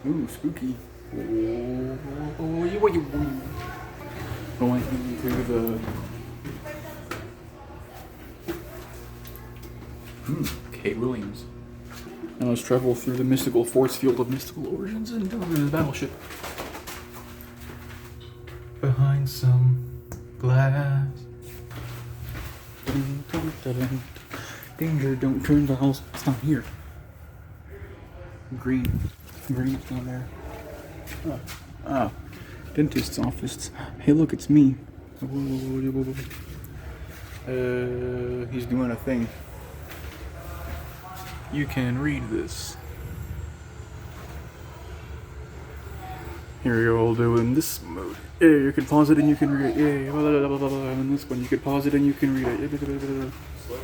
Ooh, spooky. Going into the... Kate Williams. Now let's travel through the mystical force field of mystical origins and go to the battleship. Behind some glass. Danger, don't turn the house. It's not here. Green. Green's down there. Ah. Dentist's office. Hey, look, it's me. He's doing a thing. You can read this. Here we go, I'll do in this mode. Yeah, you can pause it and you can read it. Yeah, blah, blah, blah, blah, blah. And this one, you can pause it and you can read it. Yeah, blah, blah, blah, blah.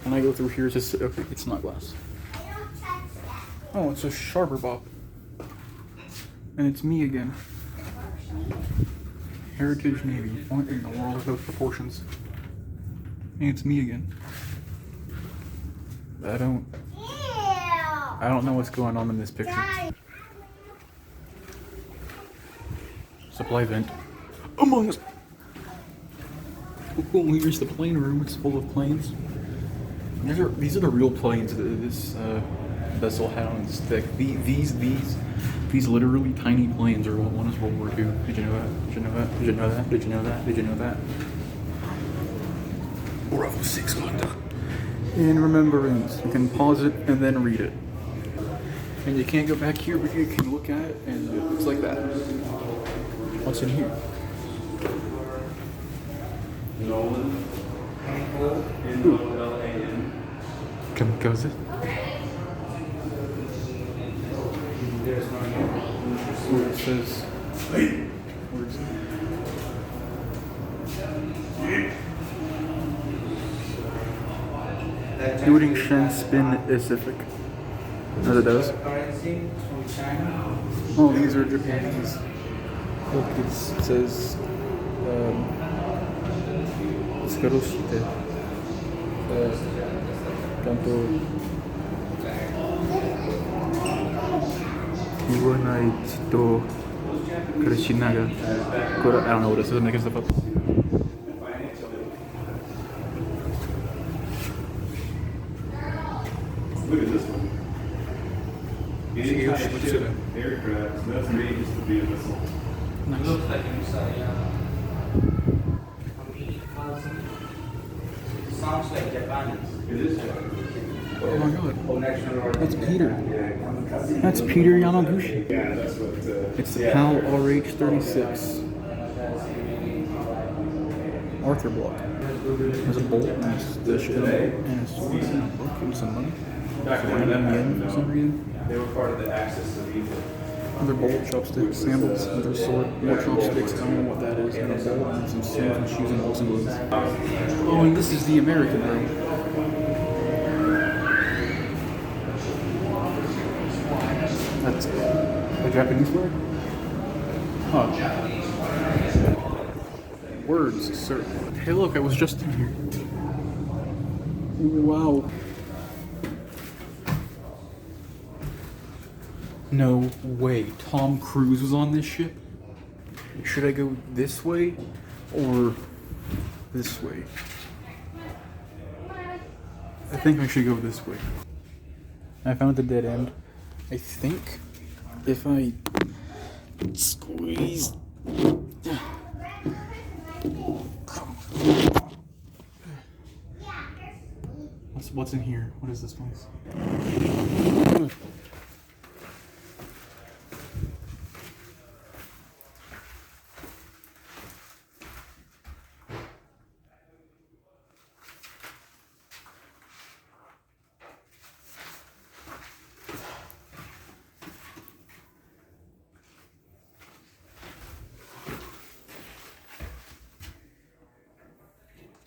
And I go through here, just okay, it's not glass. Oh, it's a Sharper Bop. And it's me again. Heritage Navy. What in the world are those proportions? And it's me again. I don't know what's going on in this picture. Supply vent. Among Us. Oh, here's the plane room. It's full of planes. These are the real planes that this vessel had on its deck. These literally tiny planes are what won us World War II. Did you know that? Did you know that? Did you know that? Did you know that? Did you know that? Bravo 6 contact. In remembrance, you can pause it and then read it. And you can't go back here, but you can look at it, and it looks like that. What's in here? Nolan. N-O-L-A-N. Kamikaze. Where it says. Where is it? Shooting Shen Spin Pacific. As it does. Oh, these are Japanese. Look, it says. Skaroshite. Tanto. Iwanai to Krishinaga. I don't know what this is. I'm making stuff up. Look at this one. Any kind of ship, aircraft, that's made just to be a missile. Nice. It looks like it's it sounds like Japanese. It is Japanese. Oh my god. That's Peter. That's Peter Yamaguchi. Yeah, that's what. It's the PAL RH-36 Arthur block. There's a bolt and a stitch and a sword and a book and some money. Back Some when that random yen happened, for some reason. they were part of the Axis of Evil. Another bolt, chopsticks, sandals, another sword, more chopsticks, I don't know what that is, and a bolt, and some suits and shoes and books and boots. Oh, and this is the American room. That's a Japanese word? Huh. Words, sir. Hey look, I was just in here. Wow. No way. Tom Cruise was on this ship? Should I go this way or this way? I think I should go this way. I found the dead end. I think if I squeeze. What's in here? What is this place?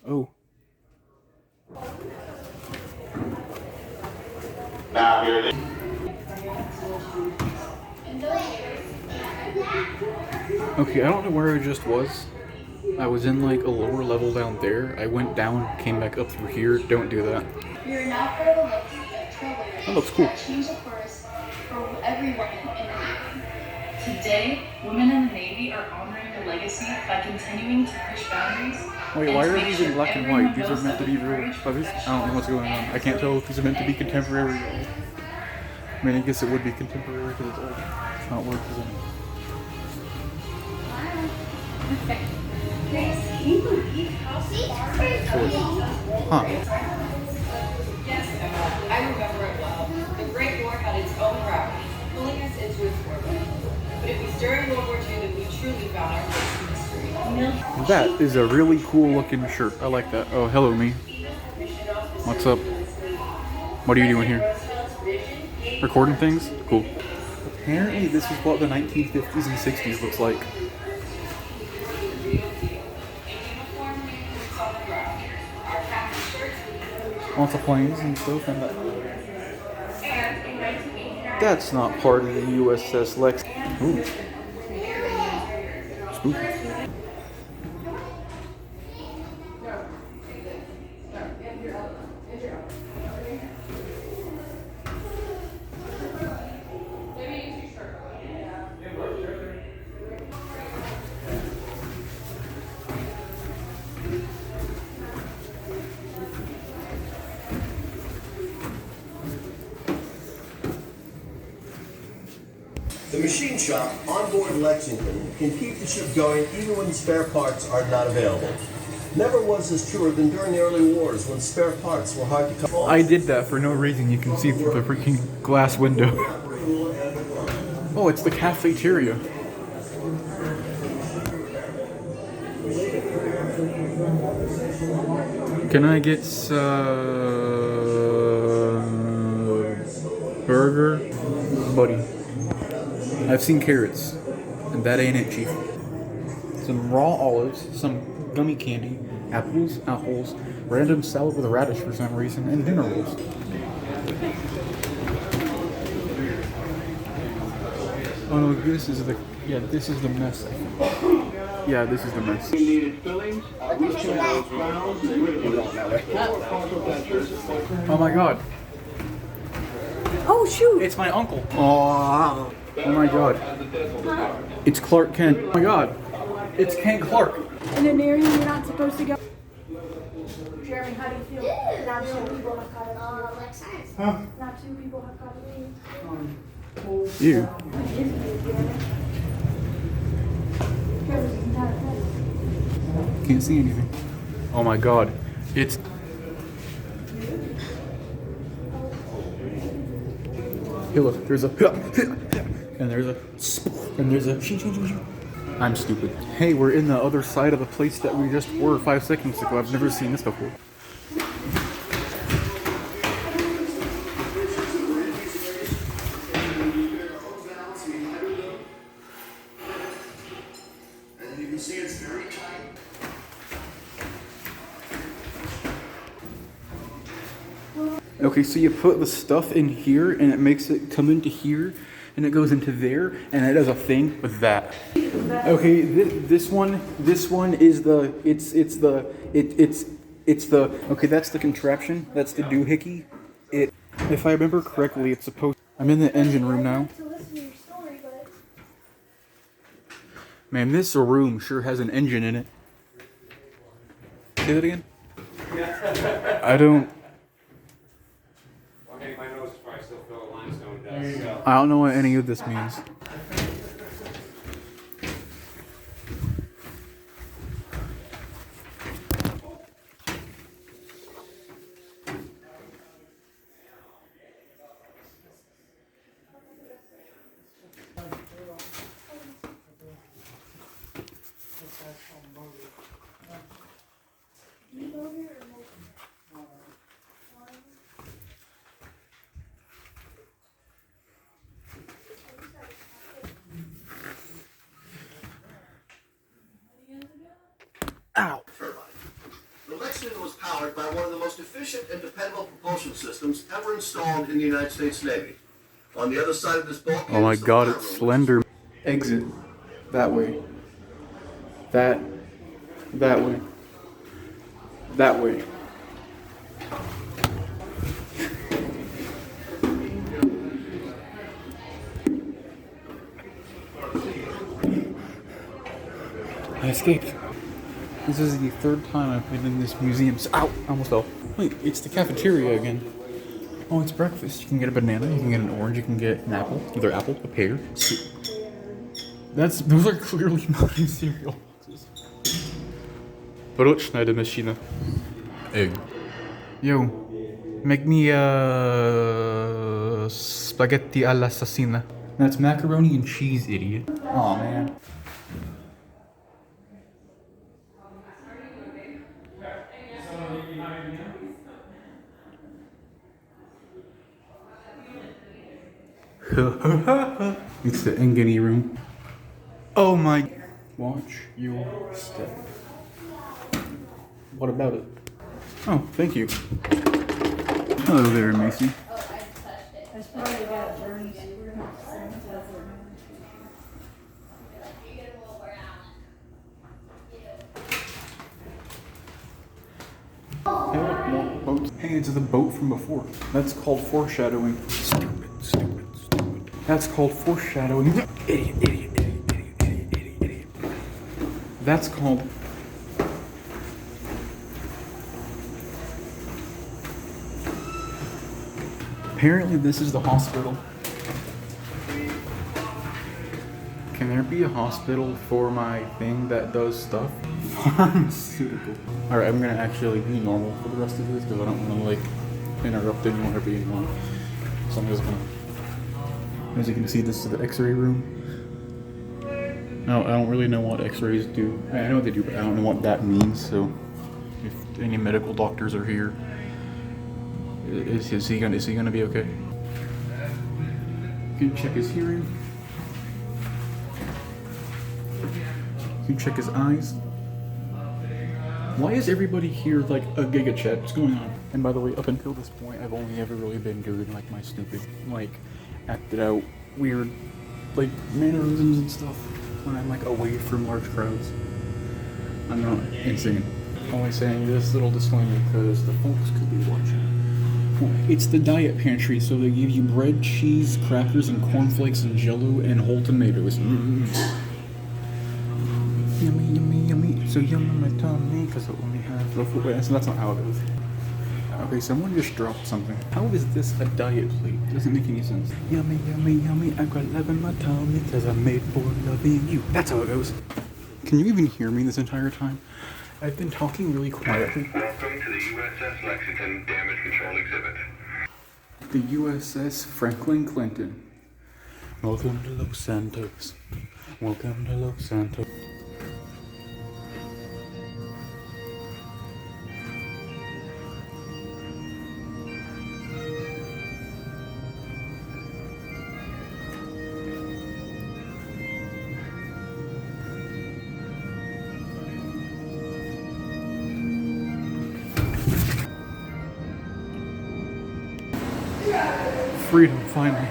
Oh. Now here it is. Okay, I don't know where I just was. I was in like a lower level down there. I went down, came back up through here. Don't do that. You're now part of a location. That looks cool. Change of course. for everyone in the Navy. Today, women in the Navy are honoring the legacy by continuing to push boundaries. Wait, and why to are make these sure in black and everyone white? These are knows meant to that be with real courage, puppies. I don't know what's going on. I can't tell if these are meant to be contemporary. I mean, I guess it would be contemporary because it's old. It's not worth it. Grace, can you believe how far Huh. Yes, Emma, I remember it well. The Great War had its own gravity, pulling us into its orbit. But it was during World War II that we truly found our place in history. That is a really cool looking shirt. I like that. Oh, hello, me. What's up? What are you doing here? Recording things? Cool. Apparently, this is what the 1950s and 60s looks like. Lots of planes and stuff, and that's not part of the USS Lex. Ooh. Spooky. The machine shop on board Lexington can keep the ship going even when the spare parts are not available. Never was this truer than during the early wars when spare parts were hard to come by. I did that for no reason. You can see through the freaking glass window. Oh, it's the cafeteria. Can I get burger? Buddy. I've seen carrots, and that ain't it, Chief. Some raw olives, some gummy candy, apples, random salad with a radish for some reason, and dinner rolls. Oh no, this is the mess. Yeah, this is the mess. Oh my god. Oh shoot! It's my uncle. Oh my god. It's Clark Kent. Oh my god. It's Kent Clark. In an area you're not supposed to go. Jeremy, how do you feel? Not two people have caught it. Huh? Not two people have caught it. You. Can't see anything. Oh my god. It's... Hey look, there's a... And there's a... And there's a... I'm stupid. Hey, we're in the other side of the place that we just were 5 seconds ago. I've never seen this before. And you can see it's very tight. Okay, so you put the stuff in here and it makes it come into here and it goes into there and it does a thing with that. Okay, this one is the okay, that's the contraption. That's the doohickey. If I remember correctly, it's supposed... I'm in the engine room now. Man, this room sure has an engine in it. Say that again? I don't... Okay, my nose is probably still filled with limestone dust. So. I don't know what any of this means. Ow! The Lexington was powered by one of the most efficient and dependable propulsion systems ever installed in the United States Navy. On the other side of this bulkhead, Oh my is the god, fire it's room. slender. Exit. That way. That way. That way. I escaped. This is the third time I've been in this museum. Ow! I almost fell. Wait, it's the cafeteria again. Oh, it's breakfast. You can get a banana, you can get an orange, you can get an apple. Either apple, a pear. Those are clearly not in cereal boxes. Brotschneidemaschine. Egg. Yo, make me spaghetti all'assassina. That's macaroni and cheese, idiot. Aw, man. It's the Engany room. Oh my. Watch your step. What about it? Oh, thank you. Hello there, Macy. That's probably got burns. Hey, look, more boats. Hey, it's the boat from before. That's called foreshadowing. Stupid, stupid, stupid. That's called foreshadowing. Idiot, idiot, idiot, idiot, idiot, idiot, idiot. That's called... Apparently this is the hospital. Can there be a hospital for my thing that does stuff? Pharmaceutical. Alright, I'm gonna actually be normal for the rest of this because I don't want to like interrupt anyone or be anyone. So I'm just gonna... As you can see, this is the x-ray room. No, I don't really know what x-rays do. I know what they do, but I don't know what that means, so if any medical doctors are here, is he gonna be okay? You can check his hearing. You can check his eyes. Why is everybody here like a Giga Chat? What's going on? And by the way, up until this point, I've only ever really been doing like my stupid, like, acted out weird, like, mannerisms and stuff when I'm like away from large crowds. I'm not insane. Only saying this little disclaimer because the folks could be watching. It's the diet pantry, so they give you bread, cheese, crackers, and cornflakes, and Jello, and whole tomatoes. Yummy, yummy, yummy. So yum in my tummy, because it only has the food. Wait, that's not how it goes. Okay, someone just dropped something. How is this a diet plate? Doesn't make any sense. Yummy, yummy, yummy. I've got love in my tummy, because I'm made for loving you. That's how it goes. Can you even hear me this entire time? I've been talking really quietly. Welcome to the USS Lexington Damage Control Exhibit. The USS Franklin Clinton. Welcome to Los Santos. Welcome to Los Santos. Freedom, finally.